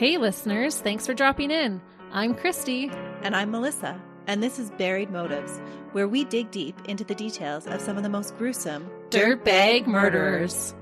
Hey listeners, thanks for dropping in. I'm Christy. And I'm Melissa, and this is Buried Motives, where we dig deep into the details of some of the most gruesome dirtbag murderers.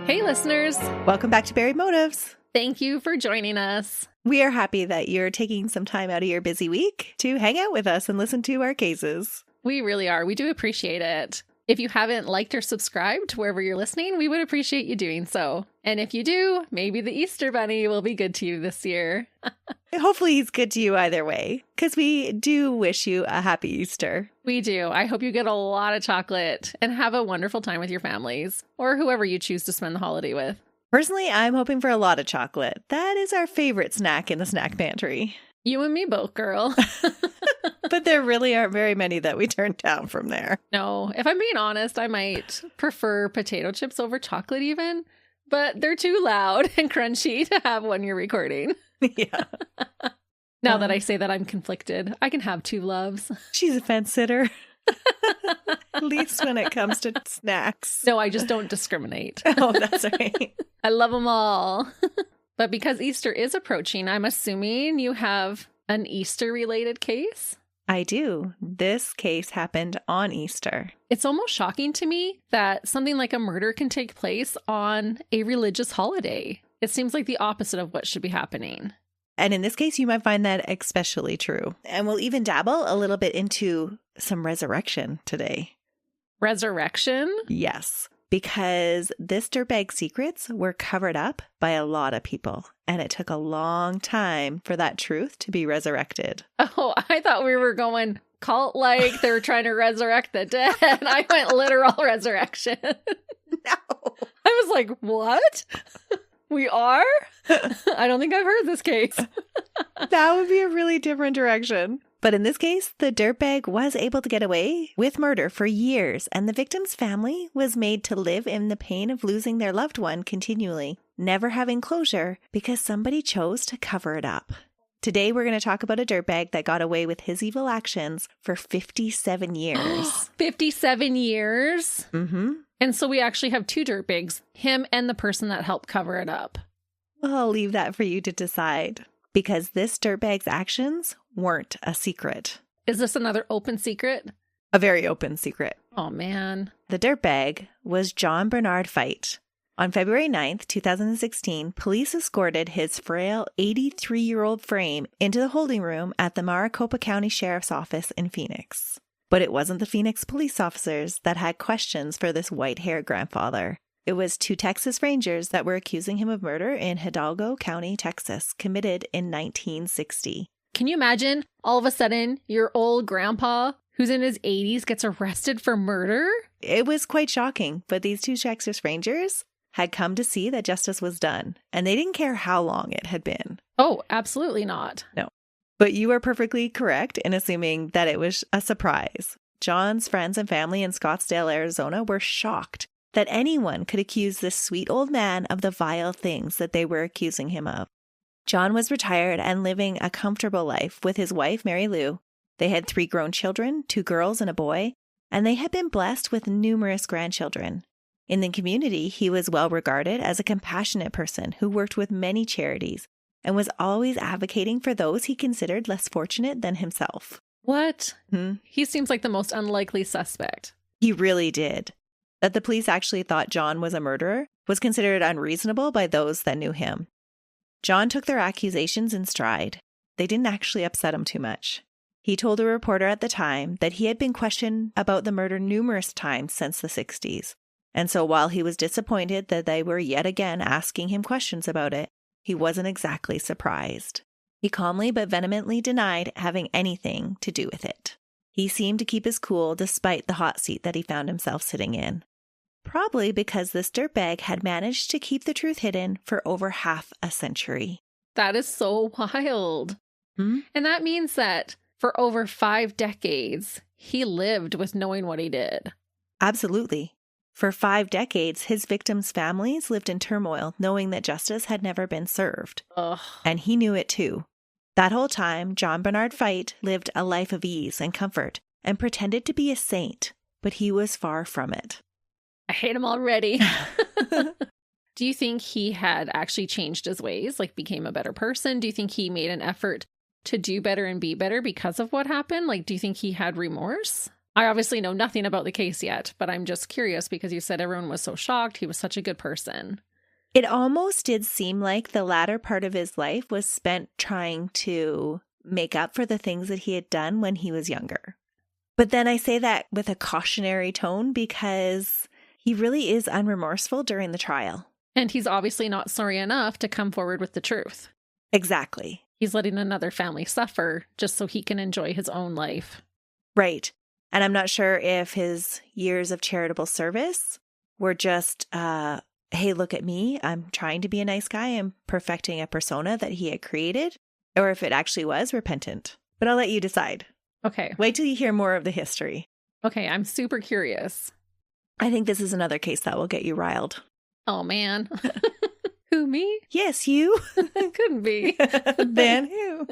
Hey listeners, Welcome back to Buried Motives. thank you for joining us. We are happy that you're taking some time out of your busy week to hang out with us and listen to our cases. We really are. We do appreciate it. If you haven't liked or subscribed wherever you're listening, we would appreciate you doing so. And if you do, maybe the Easter Bunny will be good to you this year. Hopefully he's good to you either way, because we do wish you a happy Easter. We do. I hope you get a lot of chocolate and have a wonderful time with your families or whoever you choose to spend the holiday with. Personally, I'm hoping for a lot of chocolate. That is our favorite snack in the snack pantry. You and me both, girl. But there really aren't very many that we turn down from there. No, if I'm being honest, I might prefer potato chips over chocolate even, but they're too loud and crunchy to have when you're recording. Yeah. Now that I say that, I'm conflicted. I can have two loves. She's a fence sitter. At least when it comes to snacks. No, I just don't discriminate. Oh, that's right. I love them all. But because Easter is approaching, I'm assuming you have an Easter-related case? I do. This case happened on Easter. It's almost shocking to me that something like a murder can take place on a religious holiday. It seems like the opposite of what should be happening. And in this case, you might find that especially true. And we'll even dabble a little bit into some resurrection today. Resurrection? Yes, because this dirtbag secrets were covered up by a lot of people. And it took a long time for that truth to be resurrected. Oh, I thought we were going cult-like. They were trying to resurrect the dead. I went literal resurrection. No. I was like, what? We are? I don't think I've heard this case. That would be a really different direction. But in this case, the dirtbag was able to get away with murder for years, and the victim's family was made to live in the pain of losing their loved one continually, never having closure because somebody chose to cover it up. Today, we're going to talk about a dirtbag that got away with his evil actions for 57 years. 57 years? Mm-hmm. And so we actually have two dirtbags, him and the person that helped cover it up. Well, I'll leave that for you to decide, because this dirtbag's actions weren't a secret. Is this another open secret? A very open secret. Oh, man. The dirtbag was John Bernard Feit. On February 9th, 2016, police escorted his frail 83-year-old frame into the holding room at the Maricopa County Sheriff's Office in Phoenix. But it wasn't the Phoenix police officers that had questions for this white-haired grandfather. It was two Texas Rangers that were accusing him of murder in Hidalgo County, Texas, committed in 1960. Can you imagine all of a sudden your old grandpa who's in his 80s gets arrested for murder? It was quite shocking, but these two Texas Rangers had come to see that justice was done, and they didn't care how long it had been. Oh, absolutely not. No. But you are perfectly correct in assuming that it was a surprise. John's friends and family in Scottsdale, Arizona were shocked that anyone could accuse this sweet old man of the vile things that they were accusing him of. John was retired and living a comfortable life with his wife, Mary Lou. They had 3 grown children, 2 girls and a boy, and they had been blessed with numerous grandchildren. In the community, he was well regarded as a compassionate person who worked with many charities and was always advocating for those he considered less fortunate than himself. What? He seems like the most unlikely suspect. He really did. That the police actually thought John was a murderer was considered unreasonable by those that knew him. John took their accusations in stride. They didn't actually upset him too much. He told a reporter at the time that he had been questioned about the murder numerous times since the 60s. And so while he was disappointed that they were yet again asking him questions about it, he wasn't exactly surprised. He calmly but vehemently denied having anything to do with it. He seemed to keep his cool despite the hot seat that he found himself sitting in. Probably because this dirtbag had managed to keep the truth hidden for over half a century. That is so wild. Hmm? And that means that for over 5 decades, he lived with knowing what he did. Absolutely. For 5 decades, his victims' families lived in turmoil, knowing that justice had never been served. Ugh. And he knew it too. That whole time, John Bernard Feit lived a life of ease and comfort and pretended to be a saint, but he was far from it. I hate him already. Do you think he had actually changed his ways, like became a better person? Do you think he made an effort to do better and be better because of what happened? Like, do you think he had remorse? I obviously know nothing about the case yet, but I'm just curious because you said everyone was so shocked. He was such a good person. It almost did seem like the latter part of his life was spent trying to make up for the things that he had done when he was younger. But then I say that with a cautionary tone because he really is unremorseful during the trial. And he's obviously not sorry enough to come forward with the truth. Exactly. He's letting another family suffer just so he can enjoy his own life. Right. And I'm not sure if his years of charitable service were just, hey, look at me. I'm trying to be a nice guy. I'm perfecting a persona that he had created, or if it actually was repentant. But I'll let you decide. Okay. Wait till you hear more of the history. Okay, I'm super curious. I think this is another case that will get you riled. Oh, man. Who, me? Yes, you. Couldn't be. Then who?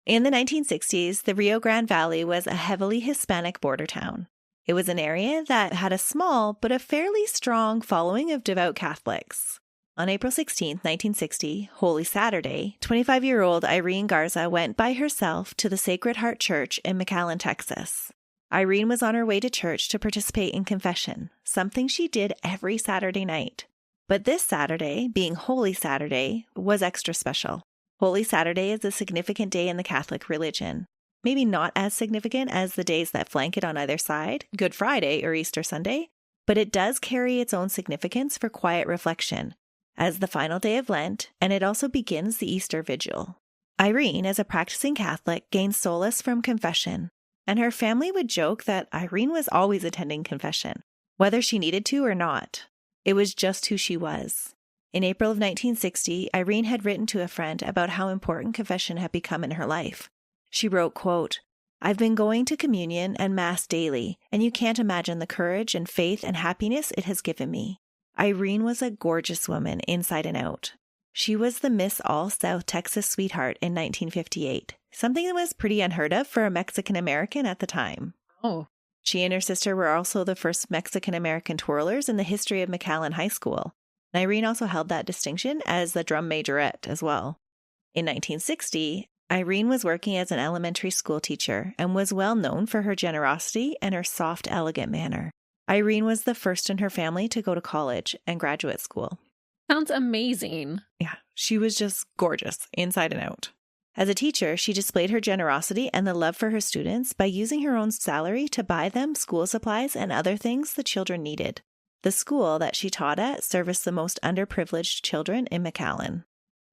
In the 1960s, the Rio Grande Valley was a heavily Hispanic border town. It was an area that had a small but a fairly strong following of devout Catholics. On April 16, 1960, Holy Saturday, 25-year-old Irene Garza went by herself to the Sacred Heart Church in McAllen, Texas. Irene was on her way to church to participate in confession, something she did every Saturday night. But this Saturday, being Holy Saturday, was extra special. Holy Saturday is a significant day in the Catholic religion. Maybe not as significant as the days that flank it on either side, Good Friday or Easter Sunday, but it does carry its own significance for quiet reflection, as the final day of Lent, and it also begins the Easter Vigil. Irene, as a practicing Catholic, gained solace from confession, and her family would joke that Irene was always attending confession, whether she needed to or not. It was just who she was. In April of 1960, Irene had written to a friend about how important confession had become in her life. She wrote, quote, "I've been going to communion and Mass daily, and you can't imagine the courage and faith and happiness it has given me." Irene was a gorgeous woman inside and out. She was the Miss All South Texas Sweetheart in 1958, something that was pretty unheard of for a Mexican-American at the time. Oh. She and her sister were also the first Mexican-American twirlers in the history of McAllen High School. And Irene also held that distinction as the drum majorette as well. In 1960, Irene was working as an elementary school teacher and was well known for her generosity and her soft, elegant manner. Irene was the first in her family to go to college and graduate school. Sounds amazing. Yeah, she was just gorgeous, inside and out. As a teacher, she displayed her generosity and the love for her students by using her own salary to buy them school supplies and other things the children needed. The school that she taught at serviced the most underprivileged children in McAllen.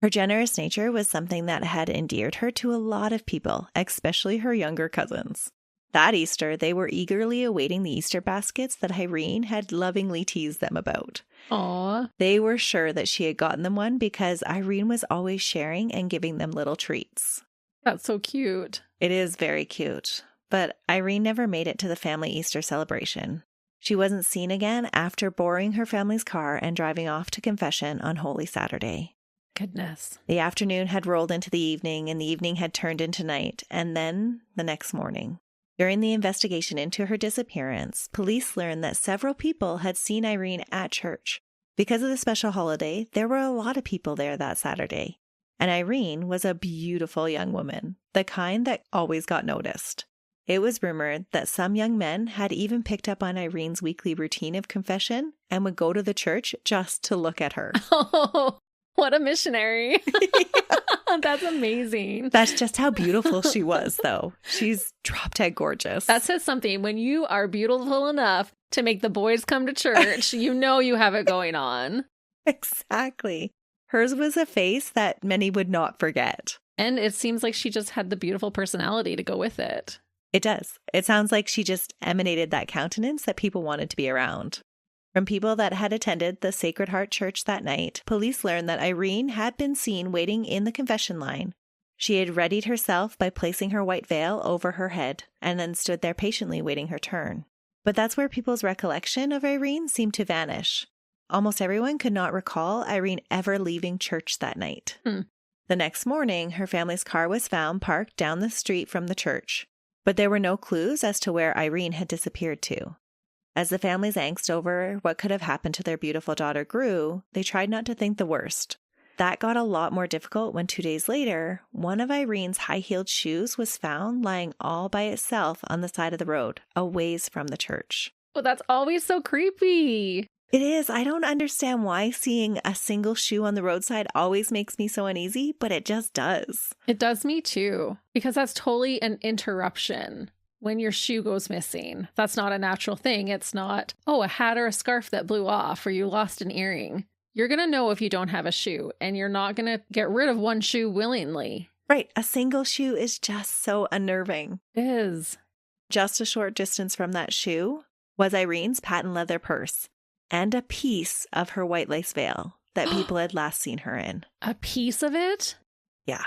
Her generous nature was something that had endeared her to a lot of people, especially her younger cousins. That Easter, they were eagerly awaiting the Easter baskets that Irene had lovingly teased them about. Aw. They were sure that she had gotten them one because Irene was always sharing and giving them little treats. That's so cute. It is very cute. But Irene never made it to the family Easter celebration. She wasn't seen again after boarding her family's car and driving off to confession on Holy Saturday. Goodness. The afternoon had rolled into the evening, and the evening had turned into night, and then the next morning. During the investigation into her disappearance, police learned that several people had seen Irene at church. Because of the special holiday, there were a lot of people there that Saturday. And Irene was a beautiful young woman, the kind that always got noticed. It was rumored that some young men had even picked up on Irene's weekly routine of confession and would go to the church just to look at her. Oh, what a missionary. That's amazing. That's just how beautiful she was, though. She's drop-dead gorgeous. That says something. When you are beautiful enough to make the boys come to church, you know you have it going on. Exactly. Hers was a face that many would not forget. And it seems like she just had the beautiful personality to go with it. It does. It sounds like she just emanated that countenance that people wanted to be around. From people that had attended the Sacred Heart Church that night, police learned that Irene had been seen waiting in the confession line. She had readied herself by placing her white veil over her head and then stood there patiently waiting her turn. But that's where people's recollection of Irene seemed to vanish. Almost everyone could not recall Irene ever leaving church that night. The next morning, her family's car was found parked down the street from the church, but there were no clues as to where Irene had disappeared to. As the family's angst over what could have happened to their beautiful daughter grew, they tried not to think the worst. That got a lot more difficult when 2 days later, one of Irene's high-heeled shoes was found lying all by itself on the side of the road, a ways from the church. Well, that's always so creepy. It is. I don't understand why seeing a single shoe on the roadside always makes me so uneasy, but it just does. It does me too, because that's totally an interruption. When your shoe goes missing, that's not a natural thing. It's not, a hat or a scarf that blew off or you lost an earring. You're going to know if you don't have a shoe, and you're not going to get rid of one shoe willingly. Right. A single shoe is just so unnerving. It is. Just a short distance from that shoe was Irene's patent leather purse and a piece of her white lace veil that people had last seen her in. A piece of it? Yeah.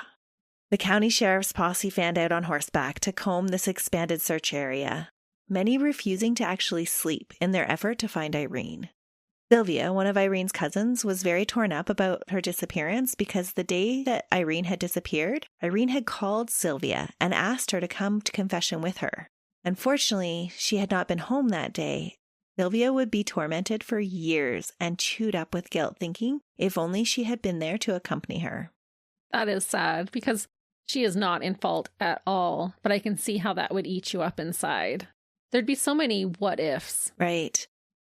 The county sheriff's posse fanned out on horseback to comb this expanded search area, many refusing to actually sleep in their effort to find Irene. Sylvia, one of Irene's cousins, was very torn up about her disappearance because the day that Irene had disappeared, Irene had called Sylvia and asked her to come to confession with her. Unfortunately, she had not been home that day. Sylvia would be tormented for years and chewed up with guilt, thinking if only she had been there to accompany her. That is sad because she is not in fault at all, but I can see how that would eat you up inside. There'd be so many what ifs. Right.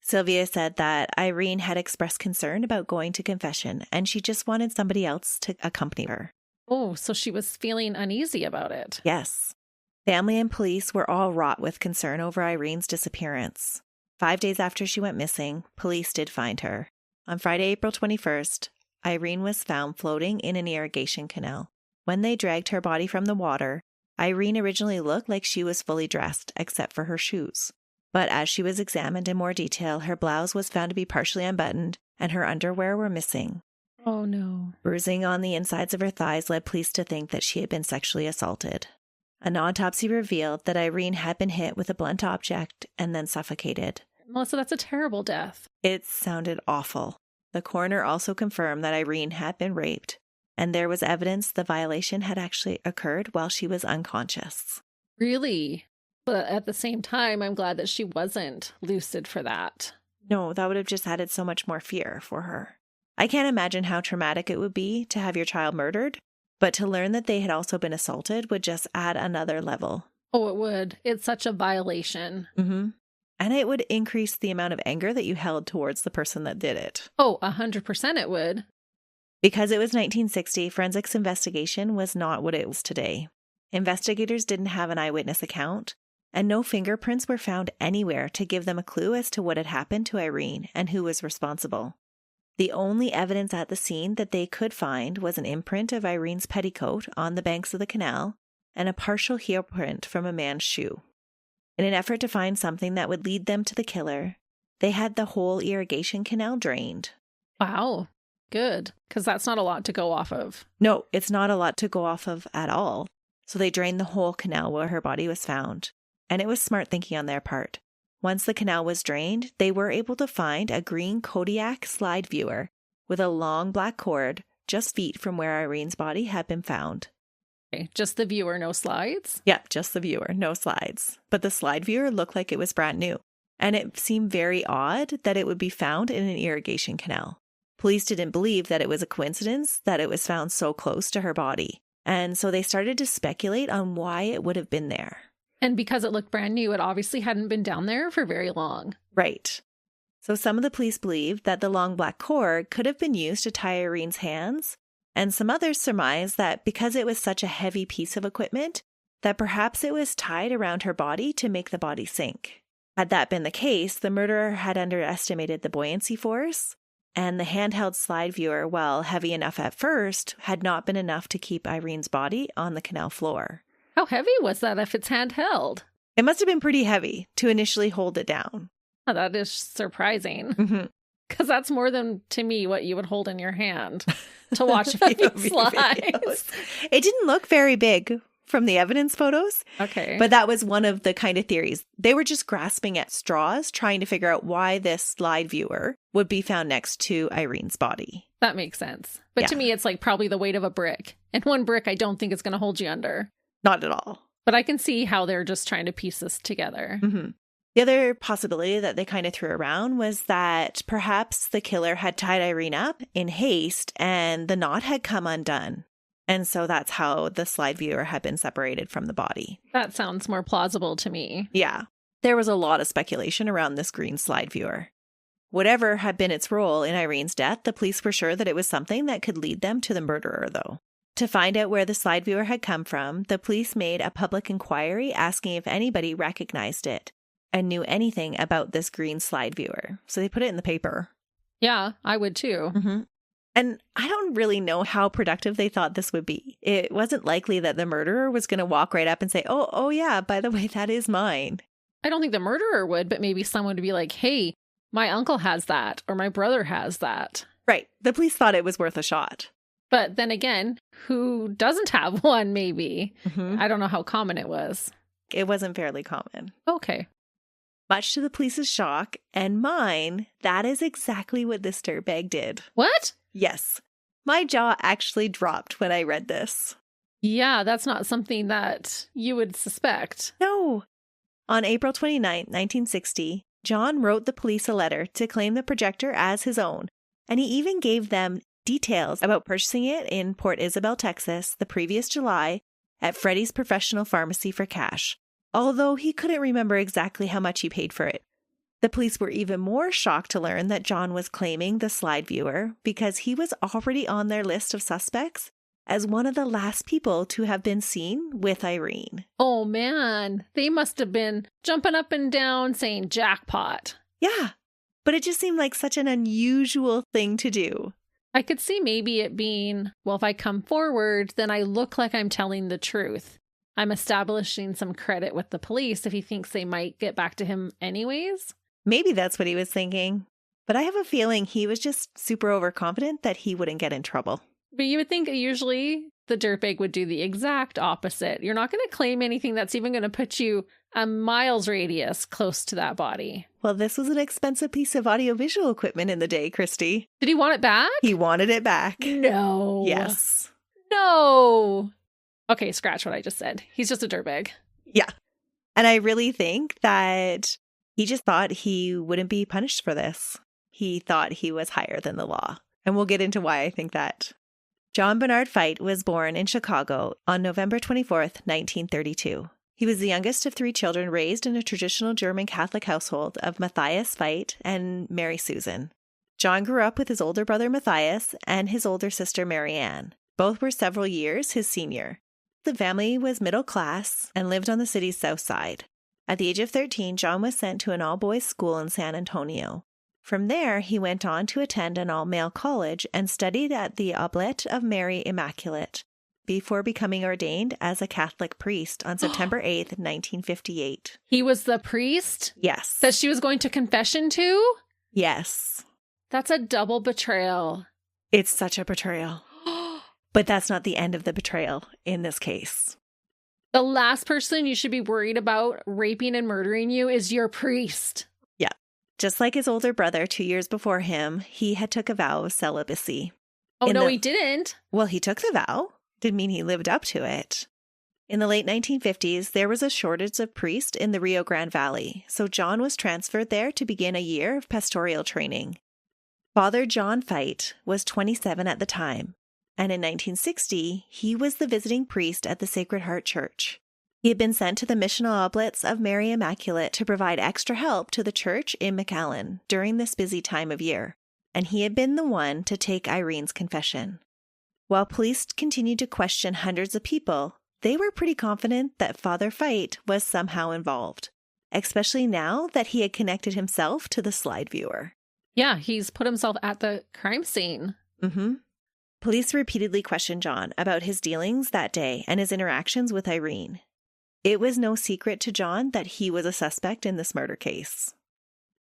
Sylvia said that Irene had expressed concern about going to confession and she just wanted somebody else to accompany her. Oh, so she was feeling uneasy about it. Yes. Family and police were all wrought with concern over Irene's disappearance. 5 days after she went missing, police did find her. On Friday, April 21st, Irene was found floating in an irrigation canal. When they dragged her body from the water, Irene originally looked like she was fully dressed, except for her shoes. But as she was examined in more detail, her blouse was found to be partially unbuttoned, and her underwear were missing. Oh, no. Bruising on the insides of her thighs led police to think that she had been sexually assaulted. An autopsy revealed that Irene had been hit with a blunt object and then suffocated. Melissa, that's a terrible death. It sounded awful. The coroner also confirmed that Irene had been raped, and there was evidence the violation had actually occurred while she was unconscious. Really? But at the same time, I'm glad that she wasn't lucid for that. No, that would have just added so much more fear for her. I can't imagine how traumatic it would be to have your child murdered, but to learn that they had also been assaulted would just add another level. Oh, it would. It's such a violation. Mm-hmm. And it would increase the amount of anger that you held towards the person that did it. Oh, 100% it would. Because it was 1960, forensics investigation was not what it was today. Investigators didn't have an eyewitness account, and no fingerprints were found anywhere to give them a clue as to what had happened to Irene and who was responsible. The only evidence at the scene that they could find was an imprint of Irene's petticoat on the banks of the canal and a partial heel print from a man's shoe. In an effort to find something that would lead them to the killer, they had the whole irrigation canal drained. Wow. Good. Because that's not a lot to go off of. No, it's not a lot to go off of at all. So they drained the whole canal where her body was found. And it was smart thinking on their part. Once the canal was drained, they were able to find a green Kodiak slide viewer with a long black cord just feet from where Irene's body had been found. Okay, just the viewer, no slides? Yep, just the viewer, no slides. But the slide viewer looked like it was brand new. And it seemed very odd that it would be found in an irrigation canal. Police didn't believe that it was a coincidence that it was found so close to her body. And so they started to speculate on why it would have been there. And because it looked brand new, it obviously hadn't been down there for very long. Right. So some of the police believed that the long black cord could have been used to tie Irene's hands, and some others surmised that because it was such a heavy piece of equipment, that perhaps it was tied around her body to make the body sink. Had that been the case, the murderer had underestimated the buoyancy force, and the handheld slide viewer, while heavy enough at first, had not been enough to keep Irene's body on the canal floor. How heavy was that if it's handheld? It must have been pretty heavy to initially hold it down. Oh, that is surprising. Because that's more than, to me, what you would hold in your hand to watch people slide. It didn't look very big from the evidence photos. Okay. But that was one of the kind of theories. They were just grasping at straws, trying to figure out why this slide viewer would be found next to Irene's body. That makes sense. But to me, it's like probably the weight of a brick. And one brick, I don't think is going to hold you under. Not at all. But I can see how they're just trying to piece this together. Mm-hmm. The other possibility that they kind of threw around was that perhaps the killer had tied Irene up in haste and the knot had come undone. And so that's how the slide viewer had been separated from the body. That sounds more plausible to me. Yeah. There was a lot of speculation around this green slide viewer. Whatever had been its role in Irene's death, the police were sure that it was something that could lead them to the murderer, though. To find out where the slide viewer had come from, the police made a public inquiry asking if anybody recognized it and knew anything about this green slide viewer. So they put it in the paper. Yeah, I would too. Mm-hmm. And I don't really know how productive they thought this would be. It wasn't likely that the murderer was going to walk right up and say, oh yeah, by the way, that is mine. I don't think the murderer would, but maybe someone would be like, hey, my uncle has that, or my brother has that. Right. The police thought it was worth a shot. But then again, who doesn't have one, maybe? Mm-hmm. I don't know how common it was. It wasn't fairly common. Okay. Much to the police's shock and mine, that is exactly what this dirtbag did. What? Yes. My jaw actually dropped when I read this. Yeah, that's not something that you would suspect. No. On April 29, 1960, John wrote the police a letter to claim the projector as his own, and he even gave them details about purchasing it in Port Isabel, Texas, the previous July at Freddy's Professional Pharmacy for cash, although he couldn't remember exactly how much he paid for it. The police were even more shocked to learn that John was claiming the slide viewer because he was already on their list of suspects as one of the last people to have been seen with Irene. Oh man, they must have been jumping up and down saying jackpot. Yeah, but it just seemed like such an unusual thing to do. I could see maybe it being, well, if I come forward, then I look like I'm telling the truth. I'm establishing some credit with the police if he thinks they might get back to him anyways. Maybe that's what he was thinking. But I have a feeling he was just super overconfident that he wouldn't get in trouble. But you would think usually the dirtbag would do the exact opposite. You're not going to claim anything that's even going to put you a mile's radius close to that body. Well, this was an expensive piece of audiovisual equipment in the day, Christy. Did he want it back? He wanted it back. No. Yes. No. Okay, scratch what I just said. He's just a dirtbag. Yeah. And I really think that he just thought he wouldn't be punished for this. He thought he was higher than the law. And we'll get into why I think that. John Bernard Feit was born in Chicago on November 24th, 1932. He was the youngest of 3 children raised in a traditional German Catholic household of Matthias Feit and Mary Susan. John grew up with his older brother Matthias and his older sister Mary Ann. Both were several years his senior. The family was middle class and lived on the city's south side. At the age of 13, John was sent to an all-boys school in San Antonio. From there, he went on to attend an all-male college and studied at the Oblate of Mary Immaculate before becoming ordained as a Catholic priest on September 8th, 1958. He was the priest? Yes. That she was going to confession to? Yes. That's a double betrayal. It's such a betrayal. But that's not the end of the betrayal in this case. The last person you should be worried about raping and murdering you is your priest. Yeah. Just like his older brother 2 years before him, he had took a vow of celibacy. Oh, no, he didn't. Well, he took the vow. Didn't mean he lived up to it. In the late 1950s, there was a shortage of priests in the Rio Grande Valley, so John was transferred there to begin a year of pastoral training. Father John Feit was 27 at the time, and in 1960, he was the visiting priest at the Sacred Heart Church. He had been sent to the Missional Oblates of Mary Immaculate to provide extra help to the church in McAllen during this busy time of year, and he had been the one to take Irene's confession. While police continued to question hundreds of people, they were pretty confident that Father Feit was somehow involved, especially now that he had connected himself to the slide viewer. Yeah, he's put himself at the crime scene. Mm-hmm. Police repeatedly questioned John about his dealings that day and his interactions with Irene. It was no secret to John that he was a suspect in this murder case.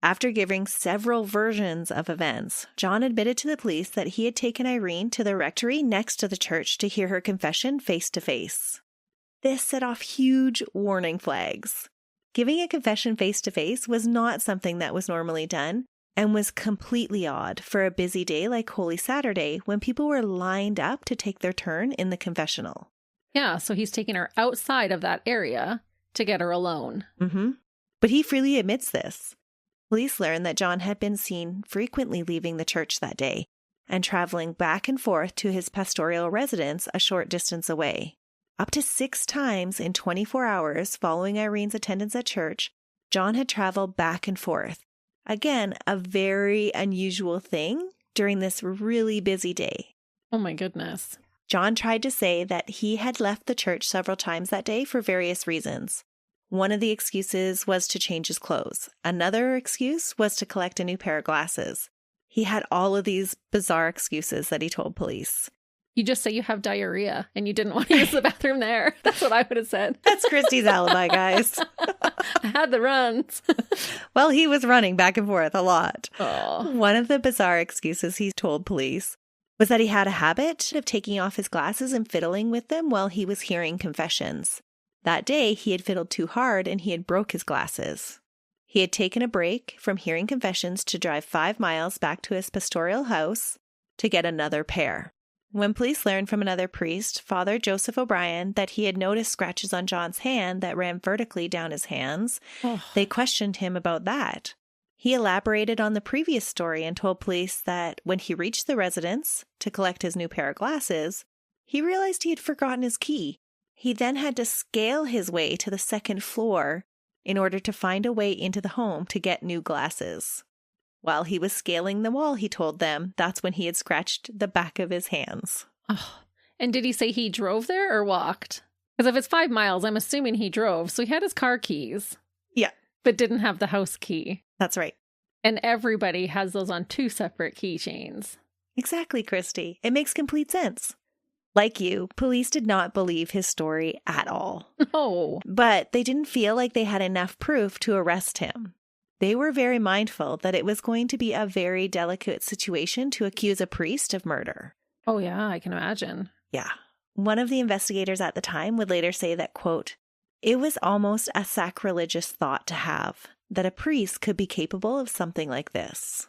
After giving several versions of events, John admitted to the police that he had taken Irene to the rectory next to the church to hear her confession face to face. This set off huge warning flags. Giving a confession face-to-face was not something that was normally done and was completely odd for a busy day like Holy Saturday when people were lined up to take their turn in the confessional. Yeah, so he's taking her outside of that area to get her alone. Mm-hmm. But he freely admits this. Police learned that John had been seen frequently leaving the church that day and traveling back and forth to his pastoral residence a short distance away. Up to 6 times in 24 hours following Irene's attendance at church, John had traveled back and forth. Again, a very unusual thing during this really busy day. Oh my goodness. John tried to say that he had left the church several times that day for various reasons. One of the excuses was to change his clothes. Another excuse was to collect a new pair of glasses. He had all of these bizarre excuses that he told police. You just say you have diarrhea and you didn't want to use the bathroom there. That's what I would have said. That's Christy's alibi, guys. I had the runs. Well, he was running back and forth a lot. Oh. One of the bizarre excuses he told police was that he had a habit of taking off his glasses and fiddling with them while he was hearing confessions. That day, he had fiddled too hard and he had broke his glasses. He had taken a break from hearing confessions to drive 5 miles back to his pastoral house to get another pair. When police learned from another priest, Father Joseph O'Brien, that he had noticed scratches on John's hand that ran vertically down his hands, they questioned him about that. He elaborated on the previous story and told police that when he reached the residence to collect his new pair of glasses, he realized he had forgotten his key. He then had to scale his way to the 2nd floor in order to find a way into the home to get new glasses. While he was scaling the wall, he told them that's when he had scratched the back of his hands. Oh. And did he say he drove there or walked? Because if it's 5 miles, I'm assuming he drove. So he had his car keys. Yeah. But didn't have the house key. That's right. And everybody has those on 2 separate keychains. Exactly, Christy. It makes complete sense. Like you, police did not believe his story at all. No. But they didn't feel like they had enough proof to arrest him. They were very mindful that it was going to be a very delicate situation to accuse a priest of murder. Oh, yeah, I can imagine. Yeah. One of the investigators at the time would later say that, quote, "It was almost a sacrilegious thought to have that a priest could be capable of something like this."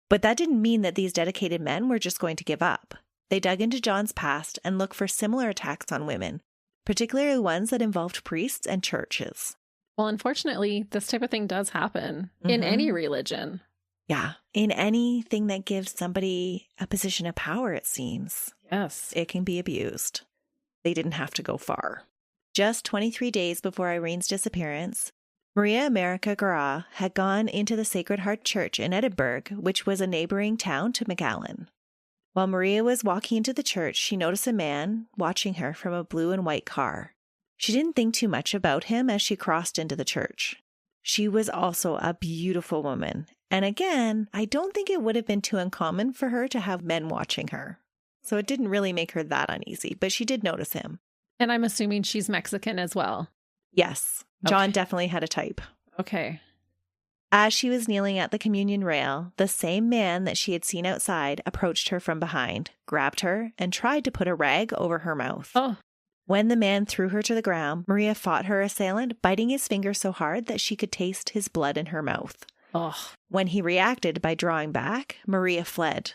But that didn't mean that these dedicated men were just going to give up. They dug into John's past and looked for similar attacks on women, particularly ones that involved priests and churches. Well, unfortunately, this type of thing does happen in any religion. Yeah. In anything that gives somebody a position of power, it seems. Yes. It can be abused. They didn't have to go far. Just 23 days before Irene's disappearance, Maria America Garza had gone into the Sacred Heart Church in Edinburgh, which was a neighboring town to McAllen. While Maria was walking into the church, she noticed a man watching her from a blue and white car. She didn't think too much about him as she crossed into the church. She was also a beautiful woman. And again, I don't think it would have been too uncommon for her to have men watching her. So it didn't really make her that uneasy, but she did notice him. And I'm assuming she's Mexican as well. Yes. John definitely had a type. Okay. As she was kneeling at the communion rail, the same man that she had seen outside approached her from behind, grabbed her, and tried to put a rag over her mouth. Oh. When the man threw her to the ground, Maria fought her assailant, biting his finger so hard that she could taste his blood in her mouth. Oh. When he reacted by drawing back, Maria fled.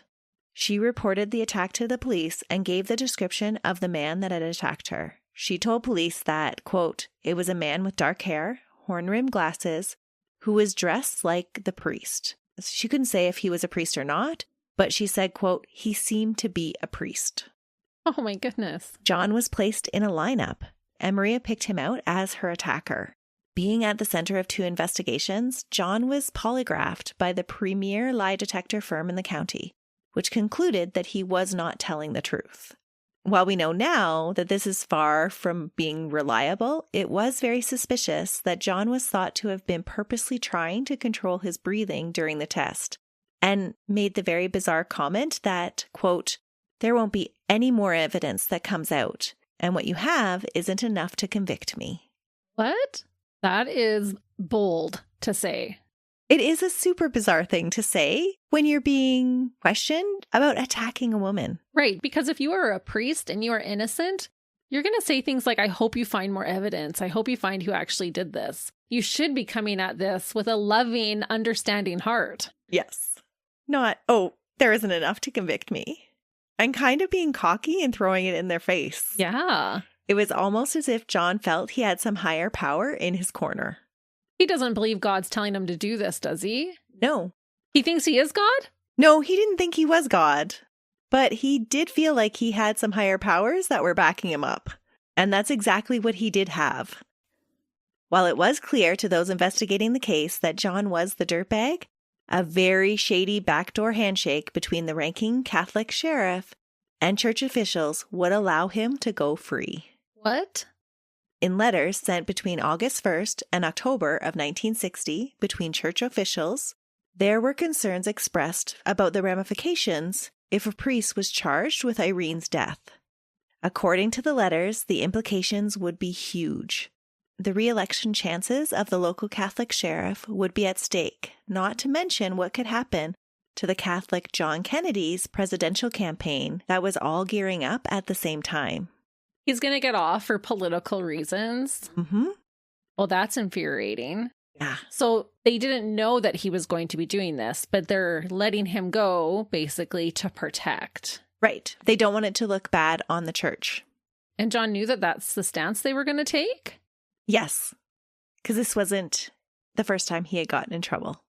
She reported the attack to the police and gave the description of the man that had attacked her. She told police that, quote, "It was a man with dark hair, horn-rimmed glasses, who was dressed like the priest." She couldn't say if he was a priest or not, but she said, quote, "He seemed to be a priest." Oh my goodness. John was placed in a lineup, and Maria picked him out as her attacker. Being at the center of 2 investigations, John was polygraphed by the premier lie detector firm in the county, which concluded that he was not telling the truth. While we know now that this is far from being reliable, it was very suspicious that John was thought to have been purposely trying to control his breathing during the test, and made the very bizarre comment that, quote, "There won't be any more evidence that comes out, and what you have isn't enough to convict me." What? That is bold to say. It is a super bizarre thing to say when you're being questioned about attacking a woman. Right, because if you are a priest and you are innocent, You're going to say things like, I hope you find more evidence. I hope you find who actually did this. You should be coming at this with a loving, understanding heart. Yes. Not, oh, there isn't enough to convict me. And kind of being cocky and throwing it in their face. Yeah. It was almost as if John felt he had some higher power in his corner. He doesn't believe God's telling him to do this, does he? No. He thinks he is God? No, he didn't think he was God. But he did feel like he had some higher powers that were backing him up. And that's exactly what he did have. While it was clear to those investigating the case that John was the dirtbag, a very shady backdoor handshake between the ranking Catholic sheriff and church officials would allow him to go free. What? In letters sent between August 1st and October of 1960 between church officials, there were concerns expressed about the ramifications if a priest was charged with Irene's death. According to the letters, the implications would be huge. The re-election chances of the local Catholic sheriff would be at stake, not to mention what could happen to the Catholic John Kennedy's presidential campaign that was all gearing up at the same time. He's going to get off for political reasons. Mm-hmm. Well, that's infuriating. Yeah. So they didn't know that he was going to be doing this, but they're letting him go basically to protect. Right. They don't want it to look bad on the church. And John knew that that's the stance they were going to take? Yes. Because this wasn't the first time he had gotten in trouble.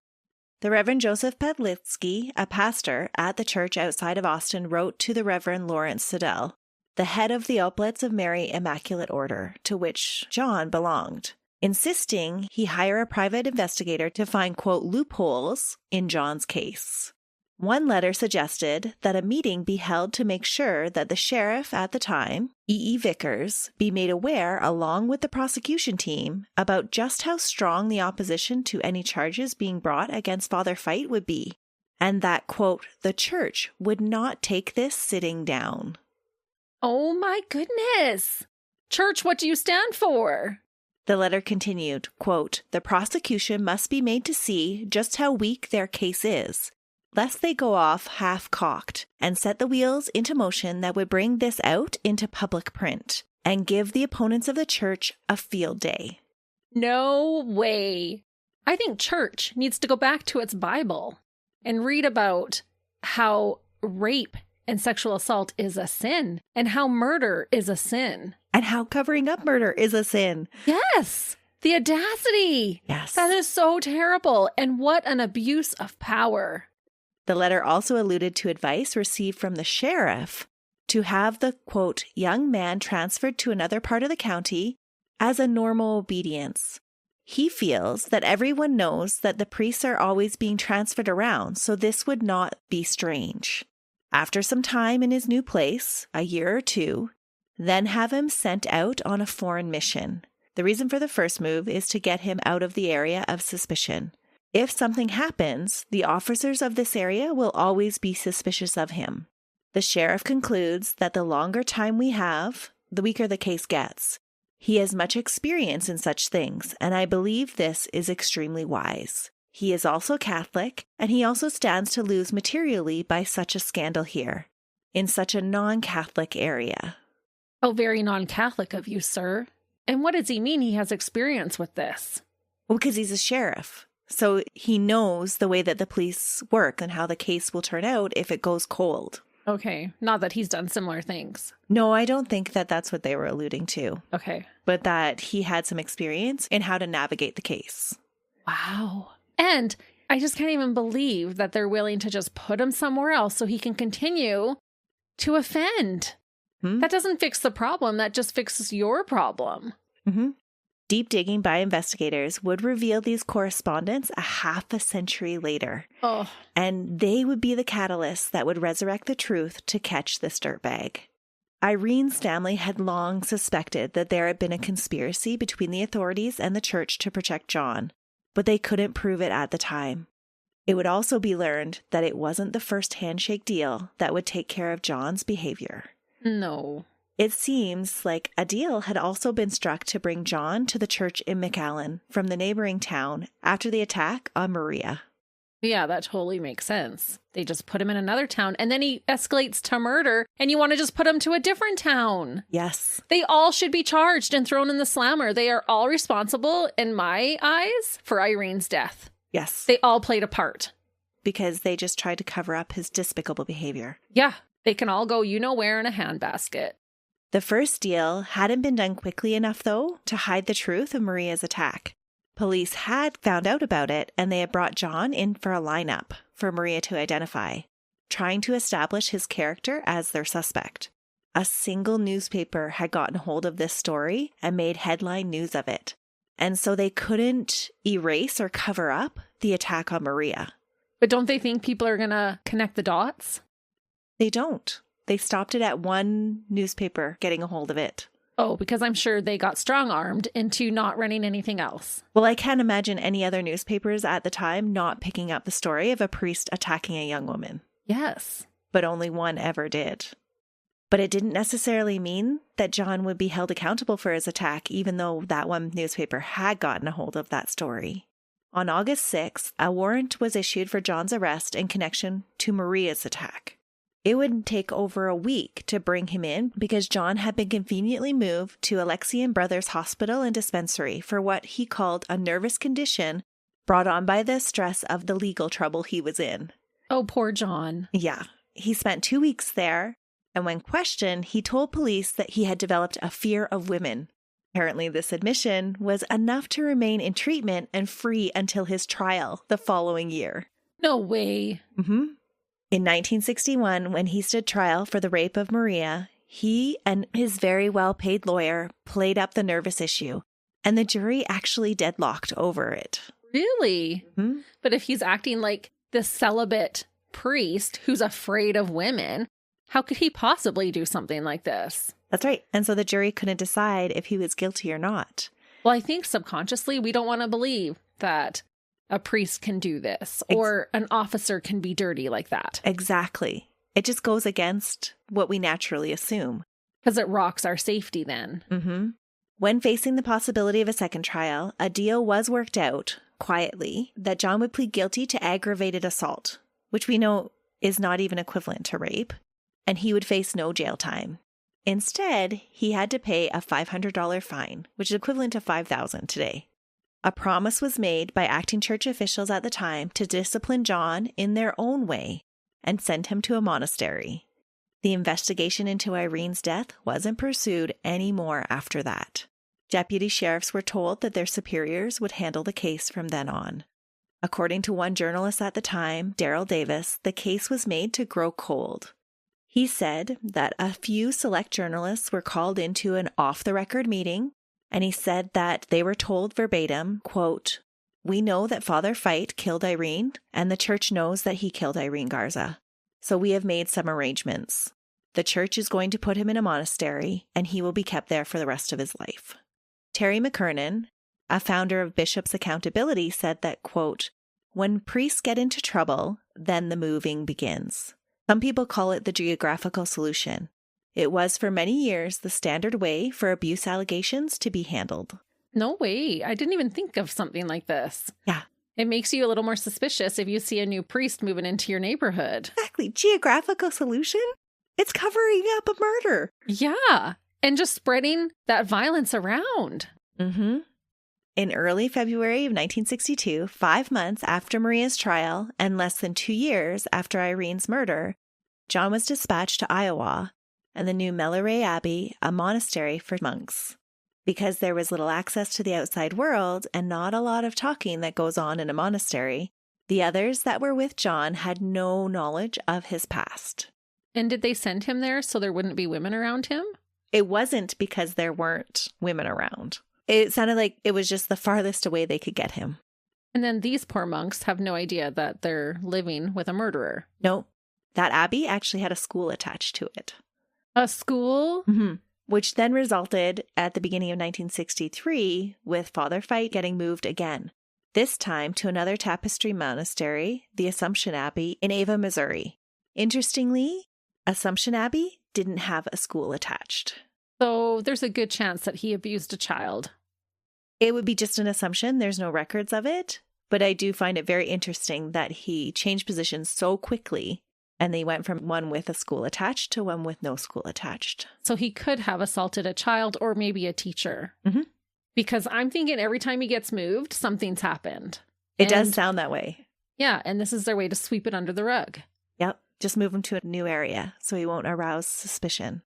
The Reverend Joseph Pedlitsky, a pastor at the church outside of Austin, wrote to the Reverend Lawrence Siddell, the head of the Oblates of Mary Immaculate Order, to which John belonged, insisting he hire a private investigator to find, quote, loopholes in John's case. One letter suggested that a meeting be held to make sure that the sheriff at the time, E.E. Vickers, be made aware, along with the prosecution team, about just how strong the opposition to any charges being brought against Father Feit would be, and that, quote, the church would not take this sitting down. Oh my goodness! Church, what do you stand for? The letter continued, quote, the prosecution must be made to see just how weak their case is, lest they go off half-cocked and set the wheels into motion that would bring this out into public print and give the opponents of the church a field day. No way. I think church needs to go back to its Bible and read about how rape and sexual assault is a sin and how murder is a sin. And how covering up murder is a sin. Yes. The audacity. Yes. That is so terrible. And what an abuse of power. The letter also alluded to advice received from the sheriff to have the, quote, young man transferred to another part of the county as a normal obedience. He feels that everyone knows that the priests are always being transferred around, so this would not be strange. After some time in his new place, a year or two, then have him sent out on a foreign mission. The reason for the first move is to get him out of the area of suspicion. If something happens, the officers of this area will always be suspicious of him. The sheriff concludes that the longer time we have, the weaker the case gets. He has much experience in such things, and I believe this is extremely wise. He is also Catholic, and he also stands to lose materially by such a scandal here, in such a non-Catholic area. Oh, very non-Catholic of you, sir. And what does he mean he has experience with this? Well, because he's a sheriff. So he knows the way that the police work and how the case will turn out if it goes cold. Okay. Not that he's done similar things. No, I don't think that that's what they were alluding to. Okay. But that he had some experience in how to navigate the case. Wow. And I just can't even believe that they're willing to just put him somewhere else so he can continue to offend. That doesn't fix the problem. That just fixes your problem. Mm-hmm. Deep digging by investigators would reveal these correspondence a half a century later. Oh. And they would be the catalysts that would resurrect the truth to catch this dirtbag. Irene's family had long suspected that there had been a conspiracy between the authorities and the church to protect John, but they couldn't prove it at the time. It would also be learned that it wasn't the first handshake deal that would take care of John's behavior. No. It seems like a deal had also been struck to bring John to the church in McAllen from the neighboring town after the attack on Maria. Yeah, that totally makes sense. They just put him in another town and then he escalates to murder and you want to just put him to a different town. Yes. They all should be charged and thrown in the slammer. They are all responsible, in my eyes, for Irene's death. Yes. They all played a part. Because they just tried to cover up his despicable behavior. Yeah, they can all go you-know-where in a handbasket. The first deal hadn't been done quickly enough, though, to hide the truth of Maria's attack. Police had found out about it, and they had brought John in for a lineup for Maria to identify, trying to establish his character as their suspect. A single newspaper had gotten hold of this story and made headline news of it, and so they couldn't erase or cover up the attack on Maria. But don't they think people are going to connect the dots? They don't. They stopped it at one newspaper getting a hold of it. Oh, because I'm sure they got strong-armed into not running anything else. Well, I can't imagine any other newspapers at the time not picking up the story of a priest attacking a young woman. Yes. But only one ever did. But it didn't necessarily mean that John would be held accountable for his attack, even though that one newspaper had gotten a hold of that story. On August 6th, a warrant was issued for John's arrest in connection to Maria's attack. It would take over a week to bring him in because John had been conveniently moved to Alexian Brothers Hospital and Dispensary for what he called a nervous condition brought on by the stress of the legal trouble he was in. Oh, poor John. Yeah. He spent 2 weeks there, and when questioned, he told police that he had developed a fear of women. Apparently, this admission was enough to remain in treatment and free until his trial the following year. No way. Mm-hmm. In 1961, when he stood trial for the rape of Maria, he and his very well-paid lawyer played up the nervous issue, and the jury actually deadlocked over it. Really? Mm-hmm. But if he's acting like this celibate priest who's afraid of women, how could he possibly do something like this? That's right. And so the jury couldn't decide if he was guilty or not. Well, I think subconsciously we don't want to believe that a priest can do this or an officer can be dirty like that. Exactly. It just goes against what we naturally assume. Because it rocks our safety then. Mm-hmm. When facing the possibility of a second trial, a deal was worked out quietly that John would plead guilty to aggravated assault, which we know is not even equivalent to rape, and he would face no jail time. Instead, he had to pay a $500 fine, which is equivalent to $5,000 today. A promise was made by acting church officials at the time to discipline John in their own way and send him to a monastery. The investigation into Irene's death wasn't pursued anymore after that. Deputy sheriffs were told that their superiors would handle the case from then on. According to one journalist at the time, Daryl Davis, the case was made to grow cold. He said that a few select journalists were called into an off-the-record meeting, and he said that they were told verbatim, quote, "We know that Father Feit killed Irene, and the church knows that he killed Irene Garza. So we have made some arrangements. The church is going to put him in a monastery, and he will be kept there for the rest of his life." Terry McKernan, a founder of Bishops Accountability, said that, quote, "When priests get into trouble, then the moving begins. Some people call it the geographical solution. It was for many years the standard way for abuse allegations to be handled." No way. I didn't even think of something like this. Yeah. It makes you a little more suspicious if you see a new priest moving into your neighborhood. Exactly. Geographical solution? It's covering up a murder. Yeah. And just spreading that violence around. Mm-hmm. In early February of 1962, 5 months after Maria's trial and less than 2 years after Irene's murder, John was dispatched to Iowa and the new Melleray Abbey, a monastery for monks. Because there was little access to the outside world and not a lot of talking that goes on in a monastery, the others that were with John had no knowledge of his past. And did they send him there so there wouldn't be women around him? It wasn't because there weren't women around. It sounded like it was just the farthest away they could get him. And then these poor monks have no idea that they're living with a murderer. No, that abbey actually had a school attached to it. A school? Mm-hmm. Which then resulted at the beginning of 1963 with Father Feit getting moved again, this time to another tapestry monastery, the Assumption Abbey in Ava, Missouri. Interestingly, Assumption Abbey didn't have a school attached. So there's a good chance that he abused a child. It would be just an assumption. There's no records of it, But I do find it very interesting that he changed positions so quickly, and they went from one with a school attached to one with no school attached. So he could have assaulted a child or maybe a teacher. Mm-hmm. Because I'm thinking every time he gets moved, something's happened. It does sound that way. Yeah, and this is their way to sweep it under the rug. Yep, just move him to a new area so he won't arouse suspicion.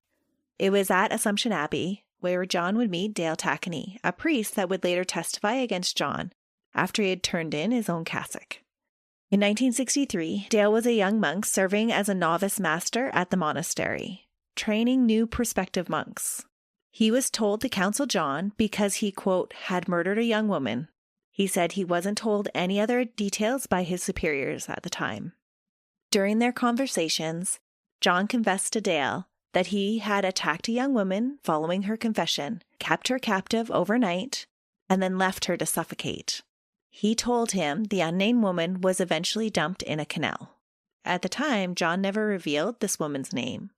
It was at Assumption Abbey where John would meet Dale Tackney, a priest that would later testify against John after he had turned in his own cassock. In 1963, Dale was a young monk serving as a novice master at the monastery, training new prospective monks. He was told to counsel John because he, quote, had murdered a young woman. He said he wasn't told any other details by his superiors at the time. During their conversations, John confessed to Dale that he had attacked a young woman following her confession, kept her captive overnight, and then left her to suffocate. He told him the unnamed woman was eventually dumped in a canal. At the time, John never revealed this woman's name.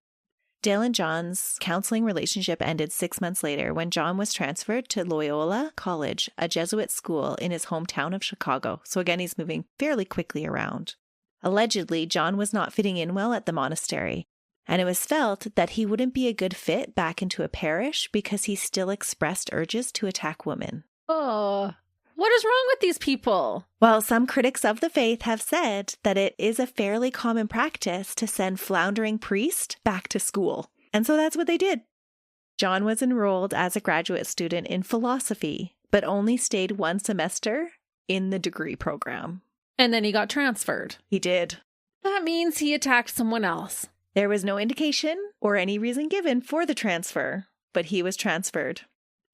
Dale and John's counseling relationship ended 6 months later when John was transferred to Loyola College, a Jesuit school in his hometown of Chicago. So again, he's moving fairly quickly around. Allegedly, John was not fitting in well at the monastery, and it was felt that he wouldn't be a good fit back into a parish because he still expressed urges to attack women. Oh, what is wrong with these people? Well, some critics of the faith have said that it is a fairly common practice to send floundering priests back to school. And so that's what they did. John was enrolled as a graduate student in philosophy, but only stayed 1 semester in the degree program. And then he got transferred. He did. That means he attacked someone else. There was no indication or any reason given for the transfer, but he was transferred.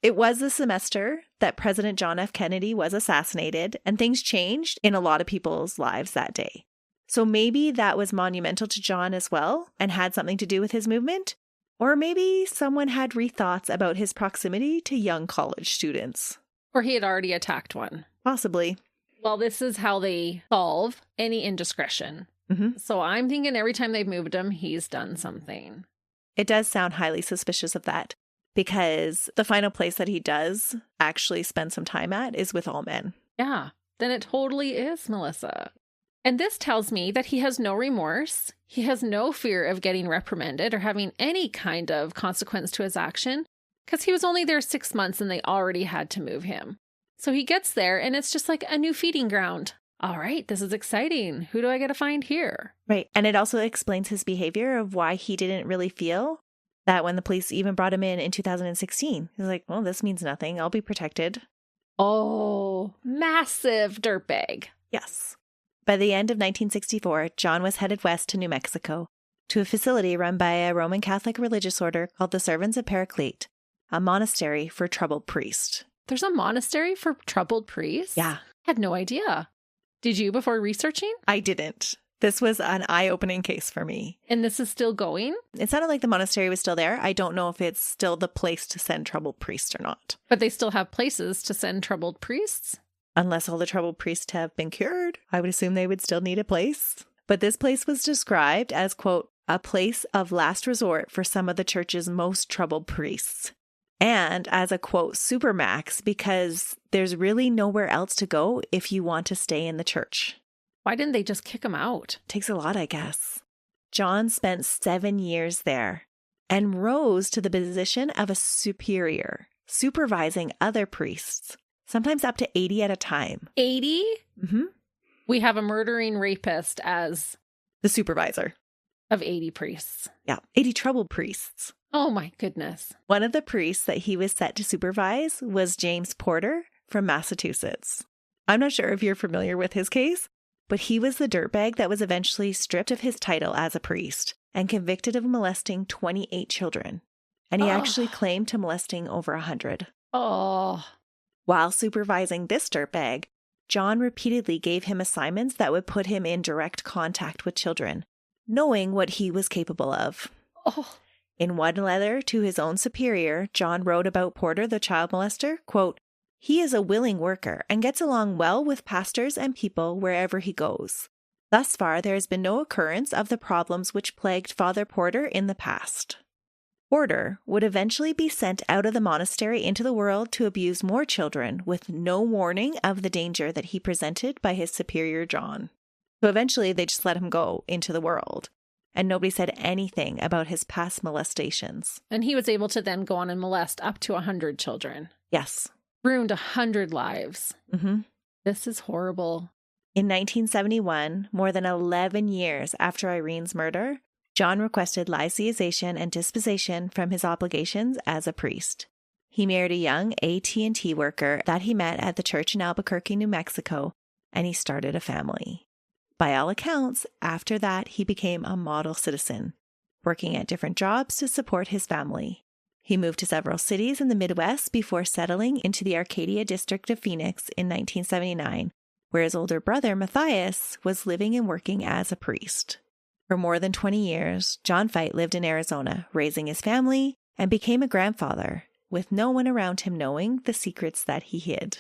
It was the semester that President John F. Kennedy was assassinated, and things changed in a lot of people's lives that day. So maybe that was monumental to John as well and had something to do with his movement. Or maybe someone had rethoughts about his proximity to young college students. Or he had already attacked one. Possibly. Well, this is how they solve any indiscretion. Mm-hmm. So I'm thinking every time they've moved him, he's done something. It does sound highly suspicious of that, because the final place that he does actually spend some time at is with all men. Yeah, then it totally is Melissa. And this tells me that he has no remorse. He has no fear of getting reprimanded or having any kind of consequence to his action, because he was only there 6 months and they already had to move him. So he gets there and it's just like a new feeding ground. All right, this is exciting. Who do I get to find here? Right. And it also explains his behavior of why he didn't really feel that when the police even brought him in 2016. He's like, well, this means nothing. I'll be protected. Oh, massive dirtbag. Yes. By the end of 1964, John was headed west to New Mexico to a facility run by a Roman Catholic religious order called the Servants of Paraclete, a monastery for troubled priests. There's a monastery for troubled priests? Yeah. I had no idea. Did you before researching? I didn't. This was an eye-opening case for me. And this is still going? It sounded like the monastery was still there. I don't know if it's still the place to send troubled priests or not. But they still have places to send troubled priests? Unless all the troubled priests have been cured, I would assume they would still need a place. But this place was described as, quote, a place of last resort for some of the church's most troubled priests. And as a, quote, supermax, because there's really nowhere else to go if you want to stay in the church. Why didn't they just kick him out? Takes a lot, I guess. John spent 7 years there and rose to the position of a superior, supervising other priests, sometimes up to 80 at a time. 80? Mm-hmm. We have a murdering rapist as the supervisor of 80 priests. Yeah, 80 troubled priests. Oh my goodness. One of the priests that he was set to supervise was James Porter from Massachusetts. I'm not sure if you're familiar with his case, but he was the dirtbag that was eventually stripped of his title as a priest and convicted of molesting 28 children. And he actually claimed to molesting over 100. Oh. While supervising this dirtbag, John repeatedly gave him assignments that would put him in direct contact with children, knowing what he was capable of. Oh. In one letter to his own superior, John wrote about Porter, the child molester, quote, he is a willing worker and gets along well with pastors and people wherever he goes. Thus far, there has been no occurrence of the problems which plagued Father Porter in the past. Porter would eventually be sent out of the monastery into the world to abuse more children with no warning of the danger that he presented by his superior John. So eventually they just let him go into the world, and nobody said anything about his past molestations. And he was able to then go on and molest up to 100 children. Yes. Ruined 100 lives. Mm-hmm. This is horrible. In 1971, more than 11 years after Irene's murder, John requested laicization and disposition from his obligations as a priest. He married a young AT&T worker that he met at the church in Albuquerque, New Mexico, and he started a family. By all accounts, after that, he became a model citizen, working at different jobs to support his family. He moved to several cities in the Midwest before settling into the Arcadia district of Phoenix in 1979, where his older brother, Matthias, was living and working as a priest. For more than 20 years, John Feit lived in Arizona, raising his family, and became a grandfather, with no one around him knowing the secrets that he hid.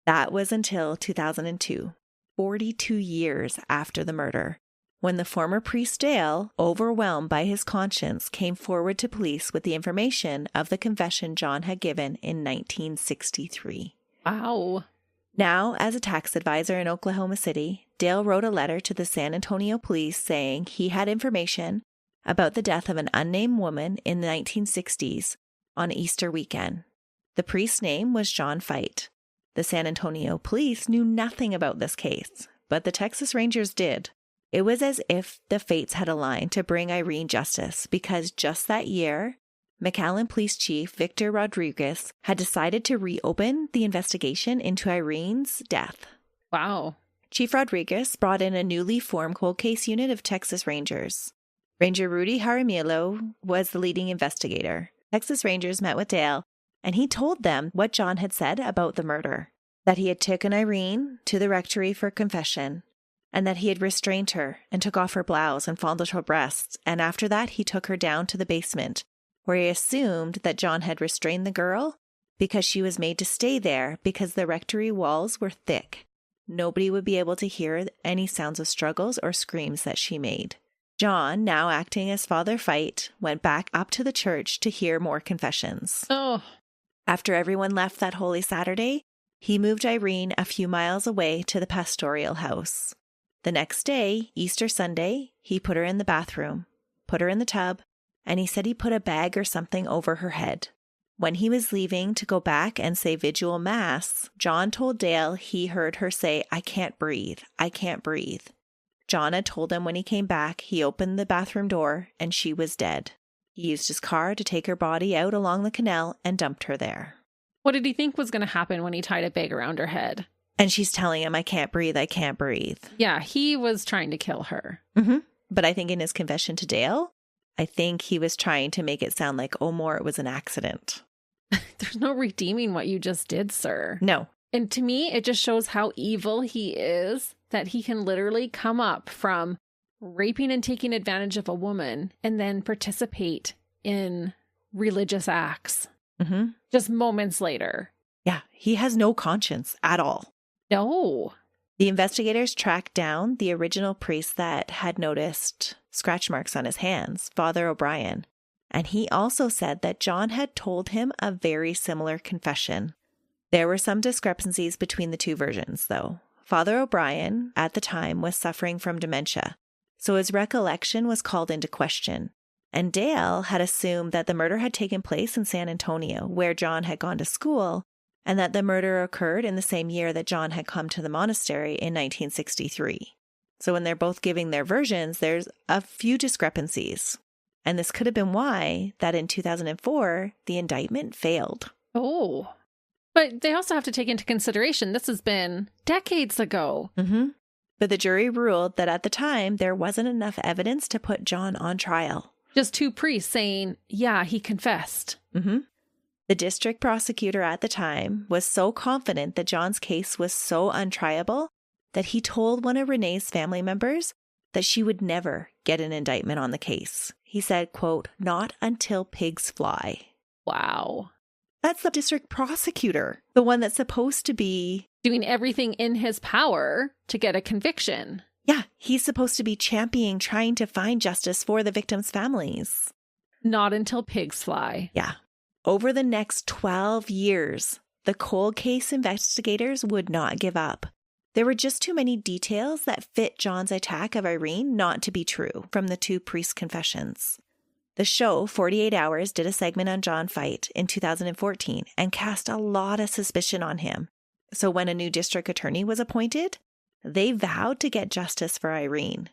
That was until 2002, 42 years after the murder, when the former priest Dale, overwhelmed by his conscience, came forward to police with the information of the confession John had given in 1963. Wow. Now, as a tax advisor in Oklahoma City, Dale wrote a letter to the San Antonio police saying he had information about the death of an unnamed woman in the 1960s on Easter weekend. The priest's name was John Feit. The San Antonio police knew nothing about this case, but the Texas Rangers did. It was as if the fates had aligned to bring Irene justice, because just that year, McAllen Police Chief Victor Rodriguez had decided to reopen the investigation into Irene's death. Wow. Chief Rodriguez brought in a newly formed cold case unit of Texas Rangers. Ranger Rudy Jaramillo was the leading investigator. Texas Rangers met with Dale, and he told them what John had said about the murder, that he had taken Irene to the rectory for confession, and that he had restrained her and took off her blouse and fondled her breasts, and after that he took her down to the basement, where he assumed that John had restrained the girl because she was made to stay there because the rectory walls were thick. Nobody would be able to hear any sounds of struggles or screams that she made. John, now acting as Father Feit, went back up to the church to hear more confessions. Oh. After everyone left that Holy Saturday, he moved Irene a few miles away to the pastoral house. The next day, Easter Sunday, he put her in the bathroom, put her in the tub, and he said he put a bag or something over her head. When he was leaving to go back and say Vigil Mass, John told Dale he heard her say, "I can't breathe, I can't breathe." John had told him when he came back, he opened the bathroom door and she was dead. He used his car to take her body out along the canal and dumped her there. What did he think was going to happen when he tied a bag around her head? And she's telling him, "I can't breathe, I can't breathe." Yeah, he was trying to kill her. Mm-hmm. But I think in his confession to Dale, I think he was trying to make it sound like, oh, more, it was an accident. There's no redeeming what you just did, sir. No. And to me, it just shows how evil he is, that he can literally come up from raping and taking advantage of a woman and then participate in religious acts just moments later. Yeah, he has no conscience at all. No. The investigators tracked down the original priest that had noticed scratch marks on his hands, Father O'Brien, and he also said that John had told him a very similar confession. There were some discrepancies between the two versions, though. Father O'Brien, at the time, was suffering from dementia, so his recollection was called into question. And Dale had assumed that the murder had taken place in San Antonio, where John had gone to school, and that the murder occurred in the same year that John had come to the monastery in 1963. So when they're both giving their versions, there's a few discrepancies. And this could have been why that in 2004, the indictment failed. Oh. But they also have to take into consideration this has been decades ago. Mm-hmm. But the jury ruled that at the time, there wasn't enough evidence to put John on trial. Just two priests saying, yeah, he confessed. Mm-hmm. The district prosecutor at the time was so confident that John's case was so untriable that he told one of Renee's family members that she would never get an indictment on the case. He said, quote, "Not until pigs fly." Wow. That's the district prosecutor, the one that's supposed to be doing everything in his power to get a conviction. Yeah, he's supposed to be championing, trying to find justice for the victims' families. Not until pigs fly. Yeah. Over the next 12 years, the cold case investigators would not give up. There were just too many details that fit John's attack of Irene not to be true from the two priest confessions. The show, 48 Hours, did a segment on John Feit in 2014 and cast a lot of suspicion on him. So when a new district attorney was appointed, they vowed to get justice for Irene.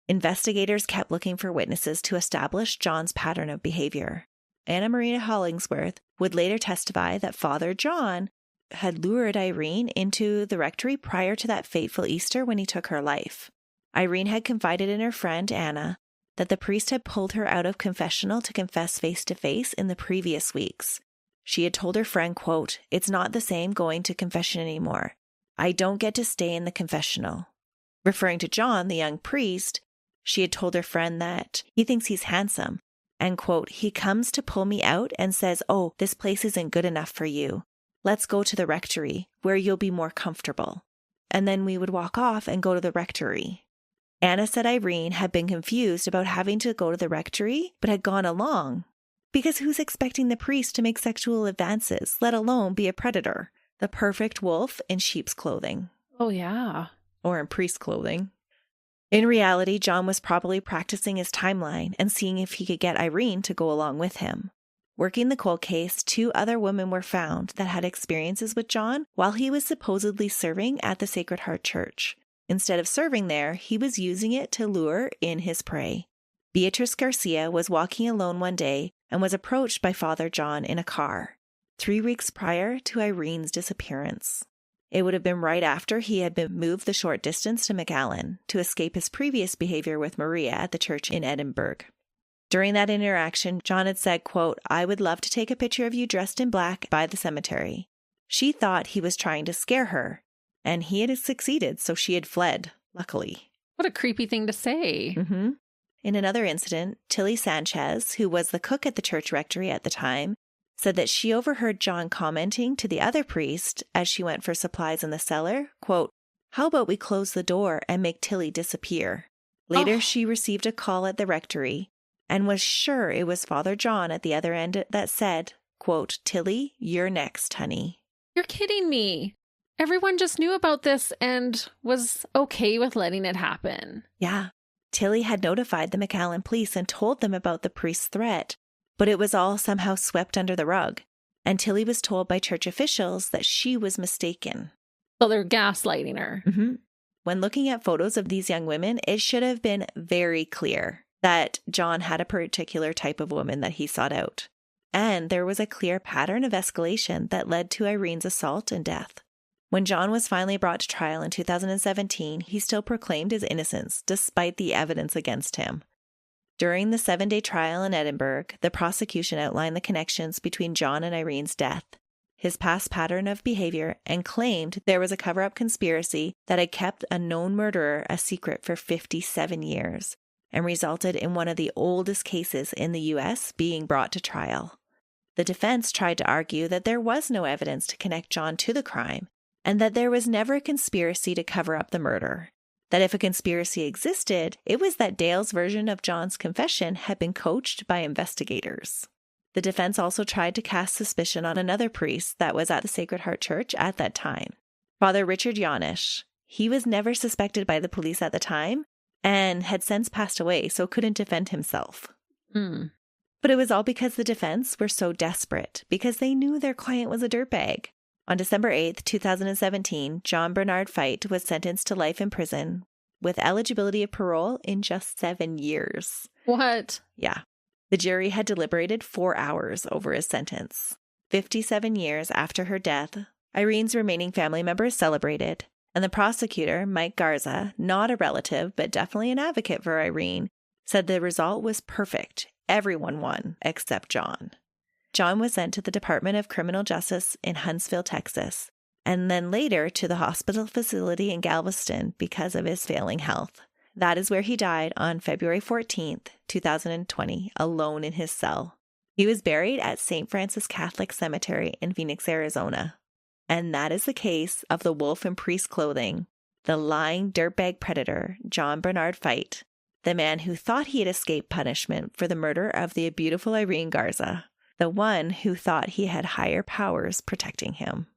Investigators kept looking for witnesses to establish John's pattern of behavior. Anna Maria Hollingsworth would later testify that Father John had lured Irene into the rectory prior to that fateful Easter when he took her life. Irene had confided in her friend Anna that the priest had pulled her out of confessional to confess face-to-face in the previous weeks. She had told her friend, quote, "It's not the same going to confession anymore. I don't get to stay in the confessional." Referring to John, the young priest, she had told her friend that he thinks he's handsome and, quote, "He comes to pull me out and says, 'Oh, this place isn't good enough for you. Let's go to the rectory where you'll be more comfortable.' And then we would walk off and go to the rectory." Anna said Irene had been confused about having to go to the rectory, but had gone along. Because who's expecting the priest to make sexual advances, let alone be a predator? The perfect wolf in sheep's clothing. Oh, yeah. Or in priest clothing. In reality, John was probably practicing his timeline and seeing if he could get Irene to go along with him. Working the cold case, 2 other women were found that had experiences with John while he was supposedly serving at the Sacred Heart Church. Instead of serving there, he was using it to lure in his prey. Beatrice Garcia was walking alone one day and was approached by Father John in a car, 3 weeks prior to Irene's disappearance. It would have been right after he had been moved the short distance to McAllen to escape his previous behavior with Maria at the church in Edinburgh. During that interaction, John had said, quote, "I would love to take a picture of you dressed in black by the cemetery." She thought he was trying to scare her, and he had succeeded, so she had fled, luckily. What a creepy thing to say. Mm-hmm. In another incident, Tilly Sanchez, who was the cook at the church rectory at the time, said that she overheard John commenting to the other priest as she went for supplies in the cellar, quote, "How about we close the door and make Tilly disappear?" Later, she received a call at the rectory and was sure it was Father John at the other end that said, quote, "Tilly, you're next, honey." You're kidding me. Everyone just knew about this and was okay with letting it happen. Yeah. Tilly had notified the McAllen police and told them about the priest's threat, but it was all somehow swept under the rug. And Tilly was told by church officials that she was mistaken. So they're gaslighting her. Mm-hmm. When looking at photos of these young women, it should have been very clear that John had a particular type of woman that he sought out. And there was a clear pattern of escalation that led to Irene's assault and death. When John was finally brought to trial in 2017, he still proclaimed his innocence despite the evidence against him. During the 7-day trial in Edinburgh, the prosecution outlined the connections between John and Irene's death, his past pattern of behavior, and claimed there was a cover-up conspiracy that had kept a known murderer a secret for 57 years and resulted in one of the oldest cases in the U.S. being brought to trial. The defense tried to argue that there was no evidence to connect John to the crime, and that there was never a conspiracy to cover up the murder. That if a conspiracy existed, it was that Dale's version of John's confession had been coached by investigators. The defense also tried to cast suspicion on another priest that was at the Sacred Heart Church at that time, Father Richard Yanish. He was never suspected by the police at the time and had since passed away, so couldn't defend himself. But it was all because the defense were so desperate, because they knew their client was a dirtbag. On December 8th, 2017, John Bernard Feit was sentenced to life in prison with eligibility of parole in just 7 years. What? Yeah. The jury had deliberated 4 hours over his sentence. 57 years after her death, Irene's remaining family members celebrated, and the prosecutor, Mike Garza, not a relative but definitely an advocate for Irene, said the result was perfect. Everyone won except John. John was sent to the Department of Criminal Justice in Huntsville, Texas, and then later to the hospital facility in Galveston because of his failing health. That is where he died on February 14th, 2020, alone in his cell. He was buried at St. Francis Catholic Cemetery in Phoenix, Arizona. And that is the case of the wolf in priest clothing, the lying dirtbag predator, John Bernard Feit, the man who thought he had escaped punishment for the murder of the beautiful Irene Garza, the one who thought he had higher powers protecting him.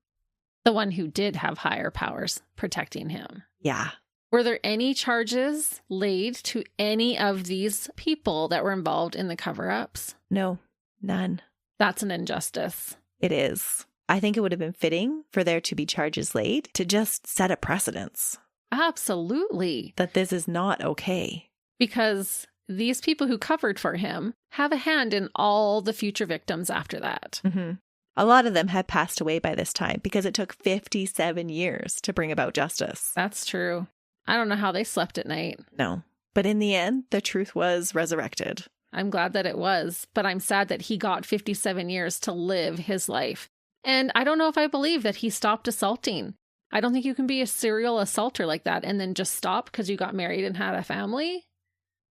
The one who did have higher powers protecting him. Yeah. Were there any charges laid to any of these people that were involved in the cover-ups? No, none. That's an injustice. It is. I think it would have been fitting for there to be charges laid to just set a precedence. Absolutely. That this is not okay. Because these people who covered for him have a hand in all the future victims after that. Mm-hmm. A lot of them had passed away by this time because it took 57 years to bring about justice. That's true. I don't know how they slept at night. No. But in the end, the truth was resurrected. I'm glad that it was, but I'm sad that he got 57 years to live his life. And I don't know if I believe that he stopped assaulting. I don't think you can be a serial assaulter like that and then just stop because you got married and had a family.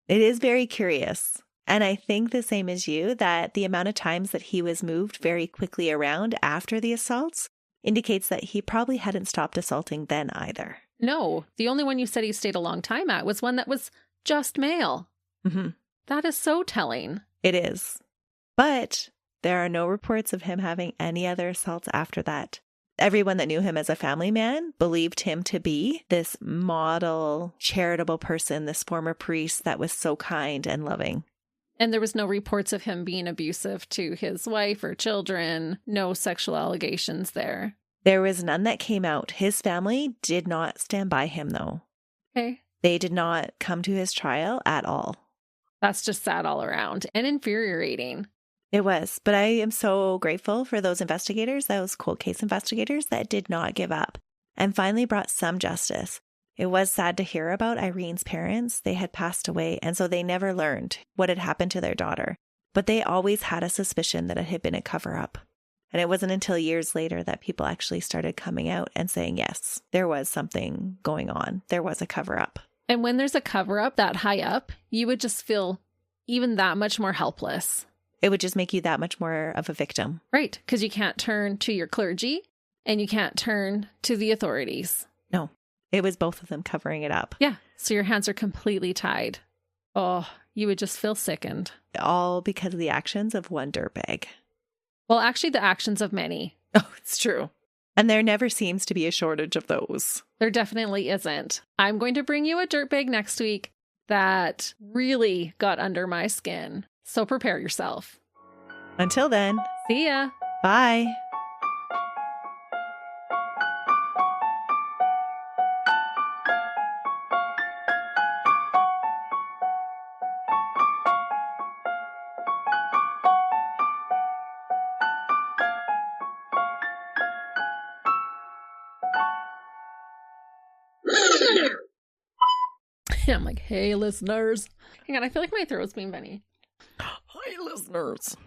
It is very curious. And I think the same as you, that the amount of times that he was moved very quickly around after the assaults indicates that he probably hadn't stopped assaulting then either. No, the only one you said he stayed a long time at was one that was just male. Mm-hmm. That is so telling. It is. But there are no reports of him having any other assaults after that. Everyone that knew him as a family man believed him to be this model, charitable person, this former priest that was so kind and loving. And there was no reports of him being abusive to his wife or children. No sexual allegations there. There was none that came out. His family did not stand by him, though. Okay. They did not come to his trial at all. That's just sad all around and infuriating. It was. But I am so grateful for those investigators, those cold case investigators that did not give up and finally brought some justice. It was sad to hear about Irene's parents. They had passed away, and so they never learned what had happened to their daughter. But they always had a suspicion that it had been a cover-up. And it wasn't until years later that people actually started coming out and saying, yes, there was something going on. There was a cover-up. And when there's a cover-up that high up, you would just feel even that much more helpless. It would just make you that much more of a victim. Right, because you can't turn to your clergy and you can't turn to the authorities. No, it was both of them covering it up. Yeah, so your hands are completely tied. Oh, you would just feel sickened. All because of the actions of one dirtbag. Well, actually, the actions of many. Oh, it's true. And there never seems to be a shortage of those. There definitely isn't. I'm going to bring you a dirtbag next week that really got under my skin. So prepare yourself. Until then. See ya. Bye. I'm like, hey, listeners. Hang on, I feel like my throat's being funny. Hi, listeners.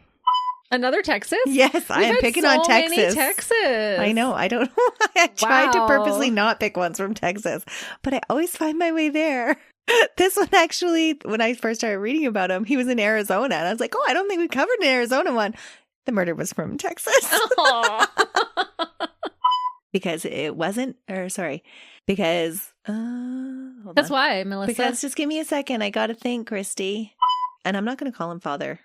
Another Texas? Yes, I am picking on Texas. Many Texas. I know. I don't know why I tried to purposely not pick ones from Texas, but I always find my way there. This one actually, when I first started reading about him, he was in Arizona. And I was like, oh, I don't think we covered an Arizona one. The murder was from Texas. Because it wasn't, because, That's why, Melissa. Because, just give me a second. I got to think, Christy. And I'm not going to call him father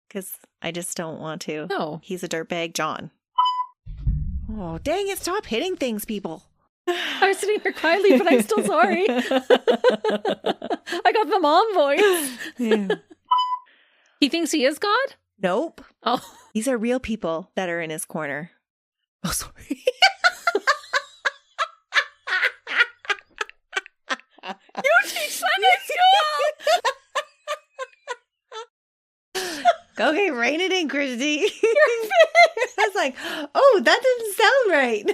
because I just don't want to. No. He's a dirtbag, John. Oh, dang it. Stop hitting things, people. I was sitting here quietly, but I'm still sorry. I got the mom voice. Yeah. He thinks he is God? Nope. Oh. These are real people that are in his corner. Oh, sorry. You teach Sunday school! Okay, rein it in, Christy. I was like, oh, that didn't sound right.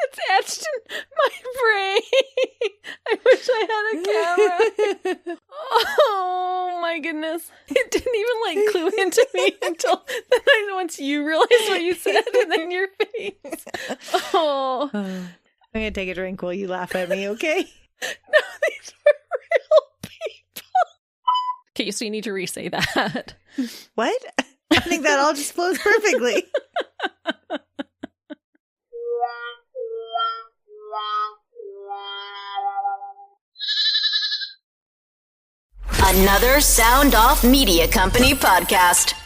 It's etched in my brain. I wish I had a camera. Oh my goodness. It didn't even clue into me until once you realized what you said and then your face. Oh. I'm going to take a drink while you laugh at me, okay? No, these were real people. Okay, so you need to re-say that. What? I think that all just flows perfectly. Another Sound Off Media Company podcast.